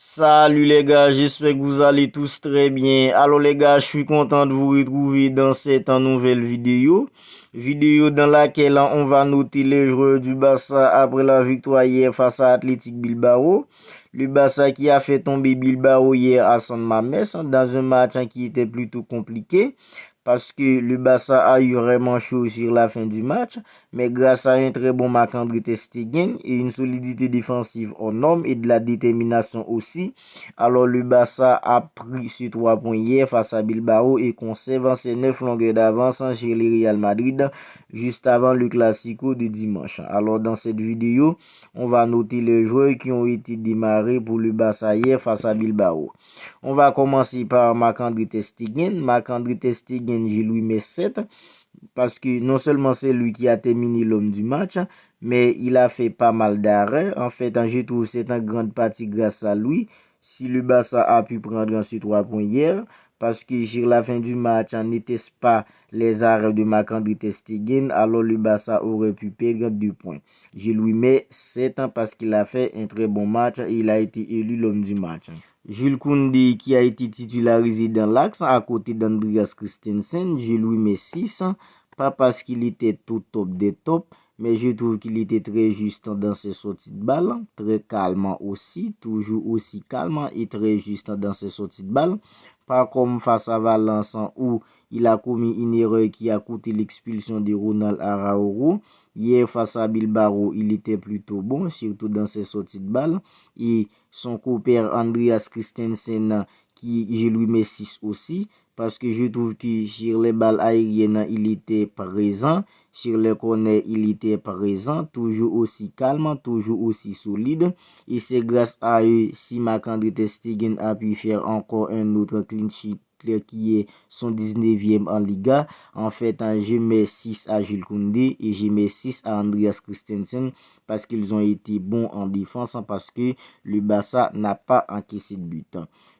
Salut les gars, j'espère que vous allez tous très bien. Alors les gars, je suis content de vous retrouver dans cette nouvelle vidéo. Vidéo dans laquelle on va noter les joueurs du Barça après la victoire hier face à Athletic Bilbao. Le Barça qui a fait tomber Bilbao hier à San Mamés dans un match qui était plutôt compliqué. Parce que le Barça a eu vraiment chaud sur la fin du match, mais grâce à un très bon Marc-André ter Stegen et une solidité défensive en norme et de la détermination aussi, alors le Barça a pris ce 3 points hier face à Bilbao et conserve ses 9 longueurs d'avance chez le Real Madrid juste avant le Classico de dimanche. Alors dans cette vidéo, on va noter les joueurs qui ont été démarrés pour le Barça hier face à Bilbao. On va commencer par Marc-André ter Stegen. Marc-André ter Stegen, je lui mets 7 parce que non seulement c'est lui qui a terminé l'homme du match, mais il a fait pas mal d'arrêts. En fait, je trouve que c'est en grande partie grâce à lui si le Barça a pu prendre ce 3 points hier. Parce que sur la fin du match, n'était-ce pas les arrêts de Marc-André ter Stegen, alors le Barça aurait pu perdre 2 points. Je lui mets 7 ans parce qu'il a fait un très bon match et il a été élu l'homme du match. Jules Koundé qui a été titularisé dans l'axe à côté d'Andreas Christensen, je lui mets 6, pas parce qu'il était tout top des tops, mais je trouve qu'il était très juste dans ses sorties de balle, très calme aussi, toujours aussi calme et très juste dans ses sorties de balle. Pas comme face à Valence où il a commis une erreur qui a coûté l'expulsion de Ronald Araújo. Hier face à Bilbao, il était plutôt bon, surtout dans ses sorties de balle. Et son compère Andreas Christensen, qui je lui mets 6 aussi, parce que je trouve que sur les balles aériennes, il était présent. Sur les corners, il était présent, toujours aussi calme, toujours aussi solide. Et c'est grâce à eux si Marc-André ter Stegen a pu faire encore un autre clean sheet qui est son 19e en Liga. En fait, je mets 6 à Jules Koundé et je mets 6 à Andreas Christensen parce qu'ils ont été bons en défense, parce que le Barça n'a pas encaissé de but.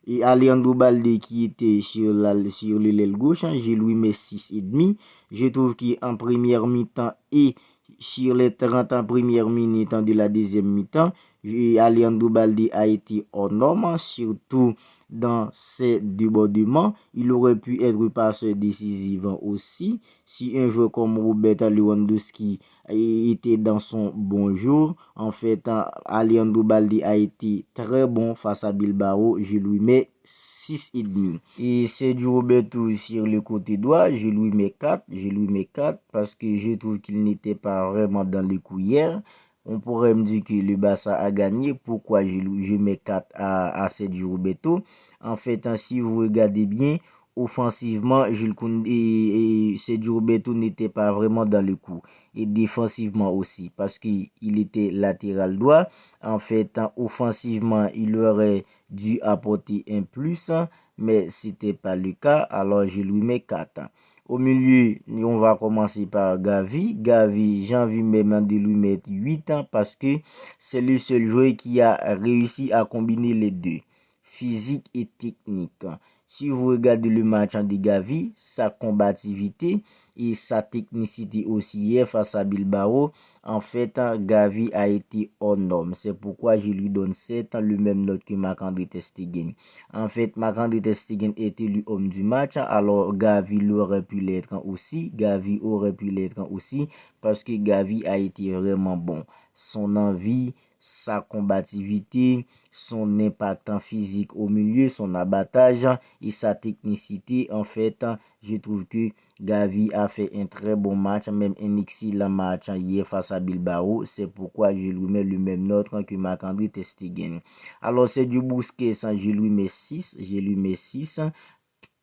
Et Alejandro Balde qui était sur l'aile gauche, je lui mets 6,5. Je trouve qu'en première mi-temps et sur les 30 en première minute de la deuxième mi-temps, Alejandro Balde a été hors norme, surtout dans ses débordements. Il aurait pu être passeur décisif aussi si un joueur comme Robert Lewandowski était dans son bon jour. En fait, Alejandro Balde a été très bon face à Bilbao. Je lui mets 6,5. Et c'est du Roberto sur le côté droit. Je lui mets 4. Je lui mets 4 parce que je trouve qu'il n'était pas vraiment dans le coup hier. On pourrait me dire que le Barça a gagné. Pourquoi je mets 4 à Sergio Roberto? En fait, si vous regardez bien, offensivement, Jules Koundé et Sergio Roberto n'étaient pas vraiment dans le coup. Et défensivement aussi, parce qu'il était latéral droit. En fait, offensivement, il aurait dû apporter un plus, mais ce n'était pas le cas. Alors, je lui mets 4. Au milieu, on va commencer par Gavi. Gavi, j'ai envie même de lui mettre 8 ans parce que c'est le seul joueur qui a réussi à combiner les deux, physique et technique. Si vous regardez le match de Gavi, sa combativité et sa technicité aussi hier face à Bilbao, en fait, Gavi a été hors norme. C'est pourquoi je lui donne 7, le même note que Marc-André ter Stegen. En fait, Marc-André ter Stegen est élu homme du match, alors Gavi aurait pu l'être aussi. Gavi aurait pu l'être aussi parce que Gavi a été vraiment bon. Son envie, sa combativité, son impact en physique au milieu, son abattage et sa technicité. En fait, je trouve que Gavi a fait un très bon match, même un excellent match hier face à Bilbao. C'est pourquoi je lui mets le même note que Marc-André ter Stegen. Alors, c'est du Busquets, je lui mets 6. Je lui mets 6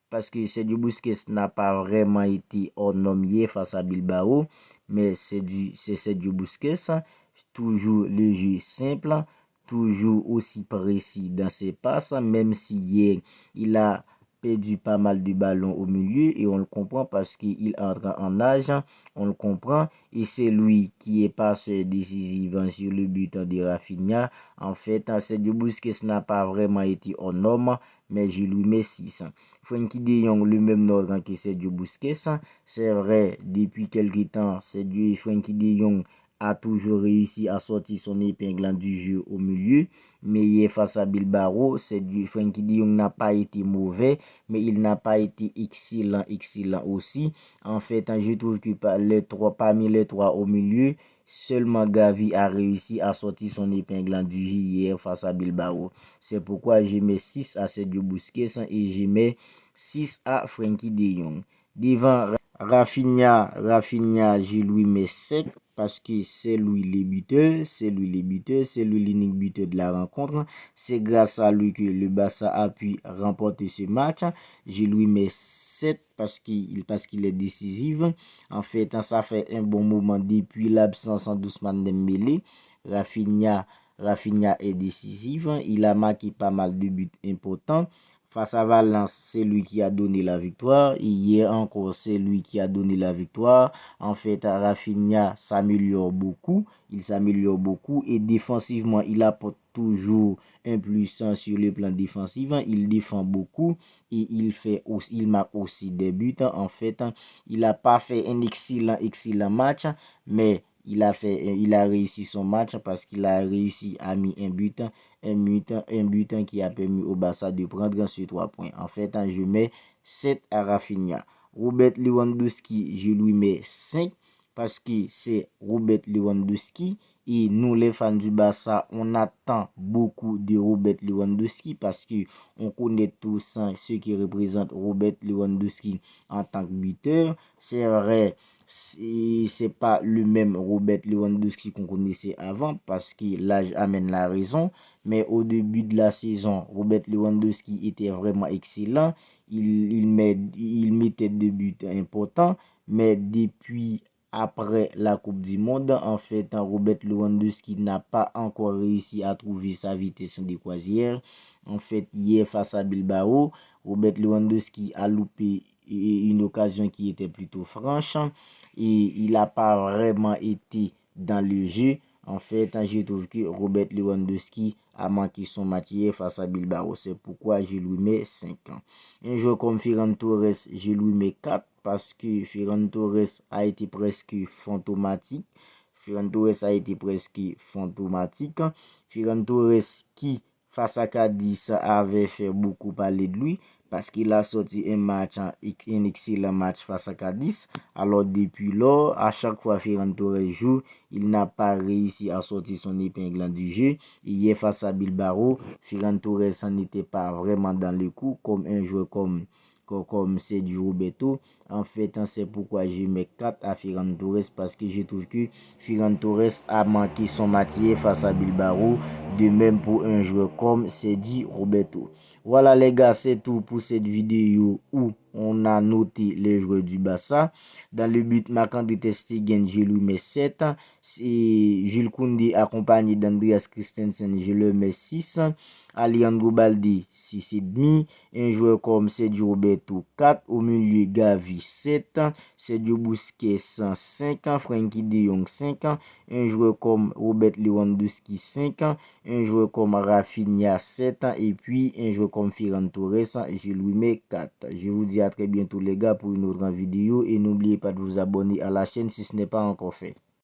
parce que Sergio Busquets n'a pas vraiment été hors norme hier face à Bilbao, mais c'est Sergio Busquets, toujours le jeu simple, toujours aussi précis dans ses passes, même si hier il a perdu pas mal de ballons au milieu et on le comprend parce qu'il entre en âge, on le comprend et c'est lui qui est passé décisif sur le but de Rafinha. En fait, Sergio Busquets n'a pas vraiment été hors norme, mais je lui mets 6. Frenkie de Jong, le même ordre que Sergio Busquets. C'est vrai, depuis quelque temps, Frenkie de Jong a toujours réussi à sortir son épingle du jeu au milieu. Mais hier face à Bilbao, Frenkie de Jong n'a pas été mauvais, mais il n'a pas été excellent aussi. En fait, je trouve que parmi les trois au milieu, seulement Gavi a réussi à sortir son épingle du jeu hier face à Bilbao. C'est pourquoi je mets 6 à Sergio Busquets et je mets 6 à Frenkie de Jong. Devant Rafinha, je lui mets 7 parce que c'est lui le buteur, c'est lui l'unique buteur de la rencontre. C'est grâce à lui que le Barça a pu remporter ce match. Je lui mets 7 parce qu'il est décisif. En fait, ça fait un bon moment depuis l'absence d'Ousmane Dembélé. Rafinha est décisif. Il a marqué pas mal de buts importants. Face à Valence, c'est lui qui a donné la victoire. Hier encore, c'est lui qui a donné la victoire. En fait, Rafinha s'améliore beaucoup. Il s'améliore beaucoup et défensivement, il apporte toujours un plus sur le plan défensif. Il défend beaucoup et il marque aussi des buts. En fait, il n'a pas fait un excellent match, mais il a réussi son match parce qu'il a réussi à mettre un but qui a permis au Barça de prendre ces 3 points. En fait, je mets 7 à Rafinha. Robert Lewandowski, je lui mets 5 parce que c'est Robert Lewandowski. Et nous, les fans du Barça, on attend beaucoup de Robert Lewandowski parce que on connaît tous ce qui représente Robert Lewandowski en tant que buteur. C'est vrai, c'est pas le même Robert Lewandowski qu'on connaissait avant parce que l'âge amène la raison. Mais au début de la saison, Robert Lewandowski était vraiment excellent. Il mettait des buts importants. Mais depuis après la Coupe du Monde, en fait, Robert Lewandowski n'a pas encore réussi à trouver sa vitesse de croisière. En fait, hier face à Bilbao, Robert Lewandowski a loupé une occasion qui était plutôt franche et il n'a pas vraiment été dans le jeu. En fait, je trouve que Robert Lewandowski a manqué son match hier face à Bilbao. C'est pourquoi je lui mets 5 ans. Un joueur comme Ferran Torres, je lui mets 4 parce que Ferran Torres a été presque fantomatique. Ferran Torres qui, face à Cadiz, avait fait beaucoup parler de lui parce qu'il a sorti un excellent match face à Cadiz. Alors depuis lors, à chaque fois Ferran Torres joue, il n'a pas réussi à sortir son épingle du jeu. Hier face à Bilbao, Ferran Torres n'était pas vraiment dans le coup comme un joueur comme Sergio Roberto. En fait, c'est pourquoi je mets 4 à Ferran Torres parce que je trouve que Ferran Torres a manqué son match face à Bilbao. De même pour un joueur comme Sergio Roberto. Voilà les gars, c'est tout pour cette vidéo où on a noté les joueurs du Barça. Dans le but, Marc-André ter Stegen, je lui mets 7. Et Jules Koundé accompagné d'Andreas Christensen, je le mets 6. Alejandro Balde, 6,5. Un joueur comme Sergio Roberto, 4. Au milieu, Gavi, 7. Sergio Busquets, 5. Frenkie de Jong, 5. Un joueur comme Robert Lewandowski, 5. Un joueur comme Rafinha, 7. Et puis un joueur comme Ferran Torres, je lui mets 4. Je vous dis à très bientôt les gars pour une autre vidéo. Et n'oubliez pas de vous abonner à la chaîne si ce n'est pas encore fait.